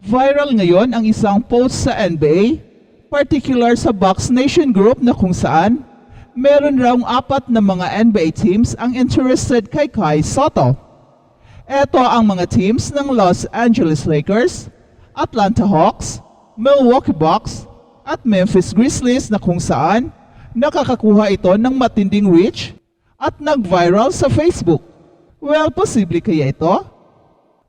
Viral ngayon ang isang post sa NBA, particular sa Bucks Nation Group na kung saan meron raw 4 na mga NBA teams ang interested kay Kai Sotto. Ito ang mga teams ng Los Angeles Lakers, Atlanta Hawks, Milwaukee Bucks, at Memphis Grizzlies na kung saan nakakakuha ito ng matinding reach at nag-viral sa Facebook. Well, posible kaya ito?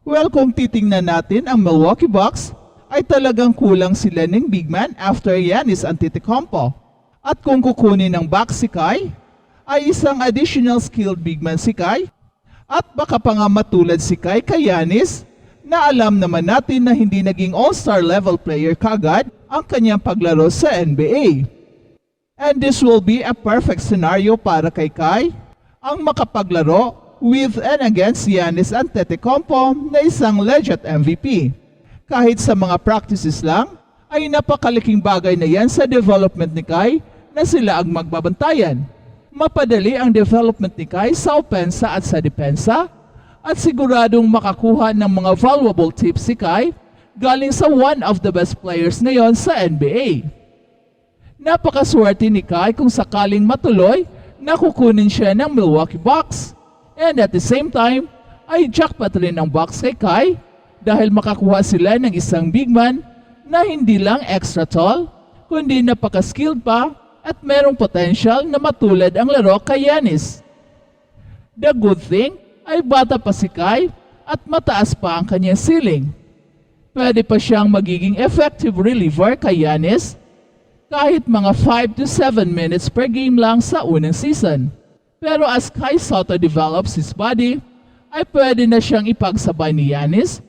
Well, kung titingnan natin ang Milwaukee Bucks, ay talagang kulang sila ng big man after Giannis Antetokounmpo. At kung kukunin ng Bucks si Kai, ay isang additional skilled big man si Kai, at baka pa nga matulad si Kai kay Giannis, na alam naman natin na hindi naging all-star level player kagad ang kanyang paglaro sa NBA. And this will be a perfect scenario para kay Kai, ang makapaglaro with and against Giannis Antetokounmpo na isang legit MVP. Kahit sa mga practices lang, ay napakalaking bagay na yan sa development ni Kai na sila ang magbabantayan. Mapadali ang development ni Kai sa opensa at sa depensa, at siguradong makakuha ng mga valuable tips si Kai galing sa one of the best players ngayon sa NBA. Napakaswerte ni Kai kung sakaling matuloy na kukunin siya ng Milwaukee Bucks. And at the same time, ay jackpot rin ang Bucks kay Kai dahil makakuha sila ng isang big man na hindi lang extra tall, kundi napaka-skilled pa at merong potential na matulad ang laro kay Giannis. The good thing ay bata pa si Kai at mataas pa ang kanyang ceiling. Pwede pa siyang magiging effective reliever kay Giannis kahit mga 5 to 7 minutes per game lang sa unang season. Pero as Kai Sotto develops his body, ay pwede na siyang ipagsabay ni Giannis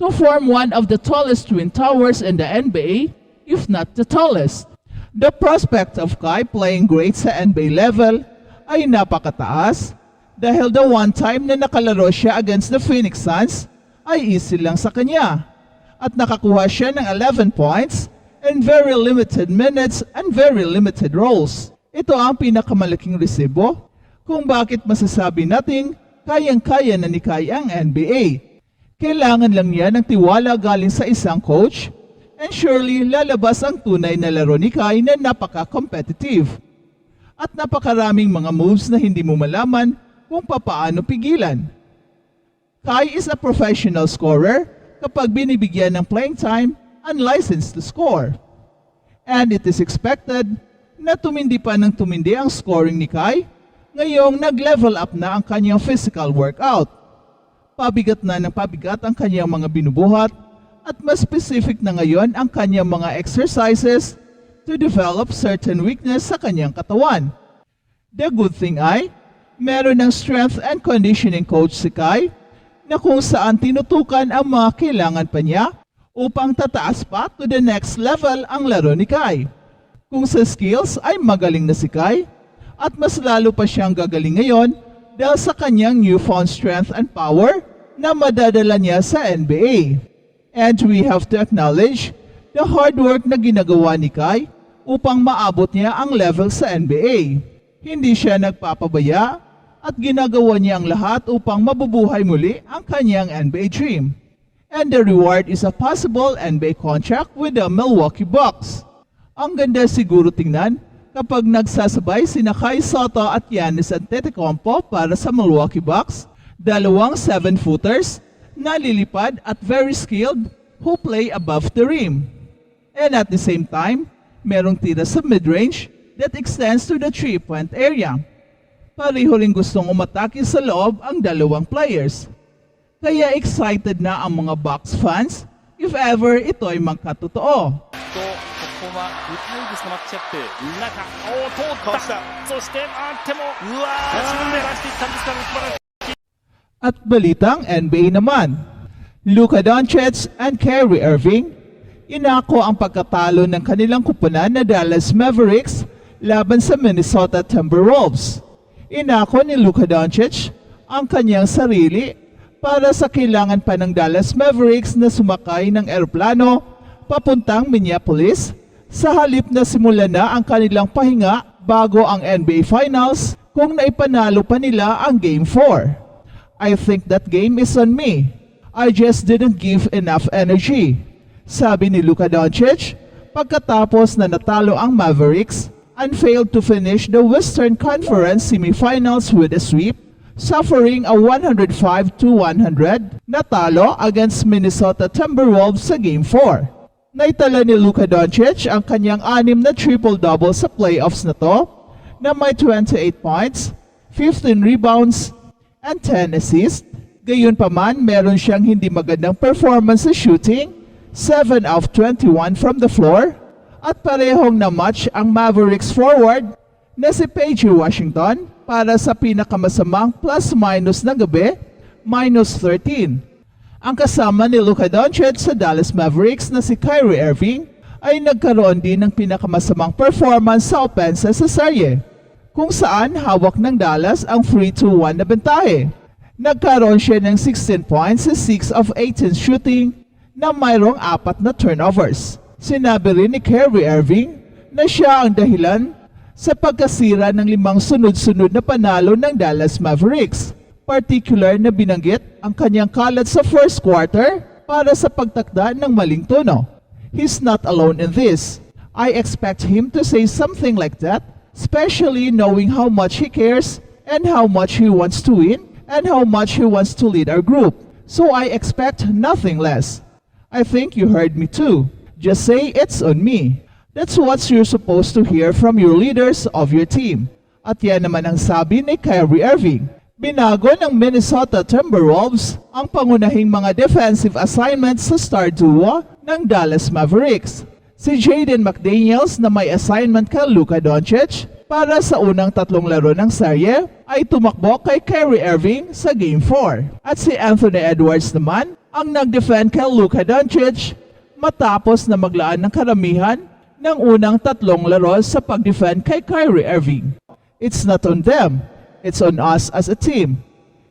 to form one of the tallest twin towers in the NBA, if not the tallest. The prospect of Kai playing great sa NBA level ay napakataas dahil the one time na nakalaro siya against the Phoenix Suns ay easy lang sa kanya at nakakuha siya ng 11 points in very limited minutes and very limited roles. Ito ang pinakamalaking resibo kung bakit masasabi nating kayang-kaya na ni Kai ang NBA. Kailangan lang niya ng tiwala galing sa isang coach, and surely lalabas ang tunay na laro ni Kai na napaka-competitive. At napakaraming mga moves na hindi mo malaman kung papaano pigilan. Kai is a professional scorer kapag binibigyan ng playing time and license to score. And it is expected na tumindi pa ng tumindi ang scoring ni Kai ngayong nag-level up na ang kanyang physical workout. Pabigat na ng pabigat ang kanyang mga binubuhat at mas specific na ngayon ang kanyang mga exercises to develop certain weakness sa kanyang katawan. The good thing ay, meron ng strength and conditioning coach si Kai na kung saan tinutukan ang mga kailangan pa niya upang tataas pa to the next level ang laro ni Kai. Kung sa skills ay magaling na si Kai, at mas lalo pa siyang gagaling ngayon dahil sa kanyang newfound strength and power na madadala niya sa NBA. And we have to acknowledge the hard work na ginagawa ni Kai upang maabot niya ang level sa NBA. Hindi siya nagpapabaya at ginagawa niya ang lahat upang mabubuhay muli ang kanyang NBA dream. And the reward is a possible NBA contract with the Milwaukee Bucks. Ang ganda siguro tingnan kapag nagsasabay sina Kai Sotto at Giannis Antetokounmpo para sa Milwaukee Bucks, dalawang 7-footers na lilipad at very skilled who play above the rim. And at the same time, merong tira sa mid-range that extends to the 3-point area. Pareho rin gustong umatake sa loob ang dalawang players. Kaya excited na ang mga Bucks fans if ever ito ay magkatotoo. ここはグタイブスのマッチアップ中通ったそして手も自分で出していったんですが素晴らしい At balitang NBA naman, Luka Doncic and Kyrie Irving inako ang pagkatalo ng kanilang kupunan na Dallas Mavericks laban sa Minnesota Timberwolves. Inako ni Luka Doncic ang kanyang sarili para sa kailangan pa ng Dallas Mavericks na sumakay ng eroplano papuntang Minneapolis sa halip na simulan na ang kanilang pahinga bago ang NBA Finals kung naipanalo pa nila ang Game 4. I think that game is on me. I just didn't give enough energy. Sabi ni Luka Doncic, pagkatapos na natalo ang Mavericks and failed to finish the Western Conference semifinals with a sweep, suffering a 105-100 na talo against Minnesota Timberwolves sa Game 4. Naitala ni Luka Doncic ang kanyang 6 na triple-double sa playoffs na to na may 28 points, 15 rebounds, and 10 assists. Gayunpaman, meron siyang hindi magandang performance sa shooting, 7 of 21 from the floor, at parehong na-match ang Mavericks forward na si PJ Washington para sa pinakamasamang plus-minus na gabi, -13. Ang kasama ni Luka Doncic sa Dallas Mavericks na si Kyrie Irving ay nagkaroon din ng pinakamasamang performance sa opensa sa serye, kung saan hawak ng Dallas ang 3-2-1 na bentahe. Nagkaroon siya ng 16 points sa 6 of 18 shooting na mayroong 4 na turnovers. Sinabi rin ni Kyrie Irving na siya ang dahilan sa pagkasira ng 5 sunod-sunod na panalo ng Dallas Mavericks. Particular na binanggit ang kanyang kalat sa first quarter para sa pagtakda ng maling tono. He's not alone in this. I expect him to say something like that, especially knowing how much he cares and how much he wants to win and how much he wants to lead our group. So I expect nothing less. I think you heard me too. Just say it's on me. That's what you're supposed to hear from your leaders of your team. At yan naman ang sabi ni Kyrie Irving. Binago ng Minnesota Timberwolves ang pangunahing mga defensive assignments sa star duo ng Dallas Mavericks. Si Jaden McDaniels na may assignment kay Luka Doncic para sa unang 3 laro ng serye ay tumakbo kay Kyrie Irving sa Game 4. At si Anthony Edwards naman ang nag-defend kay Luka Doncic matapos na maglaan ng karamihan ng unang 3 laro sa pag-defend kay Kyrie Irving. It's not on them. It's on us as a team.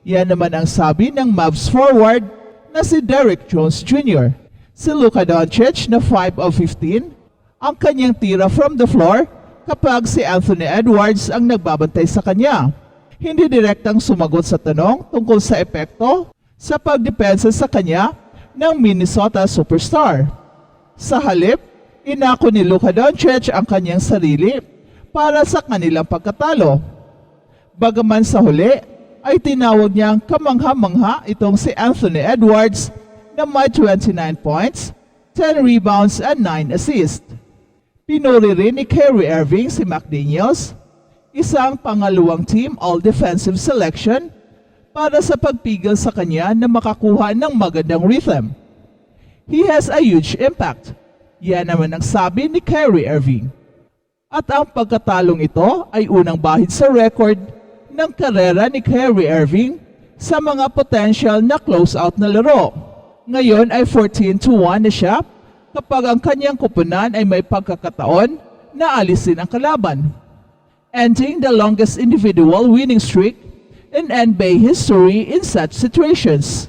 Yan naman ang sabi ng Mavs forward na si Derrick Jones Jr. Si Luka Doncic na 5 of 15 ang kanyang tira from the floor kapag si Anthony Edwards ang nagbabantay sa kanya. Hindi direktang sumagot sa tanong tungkol sa epekto sa pagdepensa sa kanya ng Minnesota superstar. Sa halip, inako ni Luka Doncic ang kanyang sarili para sa kanilang pagkatalo. Bagaman sa huli, ay tinawag niyang kamangha-mangha itong si Anthony Edwards na may 29 points, 10 rebounds and 9 assists. Pinuri rin ni Kyrie Irving si McDaniels, isang pangalawang team all-defensive selection para sa pagpigil sa kanya na makakuha ng magandang rhythm. He has a huge impact. Yan naman ang sabi ni Kyrie Irving. At ang pagkatalong ito ay unang bahid sa record ng karera ni Kyrie Irving sa mga potential na close-out na laro. Ngayon ay 14-1 na siya kapag ang kanyang kupunan ay may pagkakataon na alisin ang kalaban, ending the longest individual winning streak in NBA history in such situations.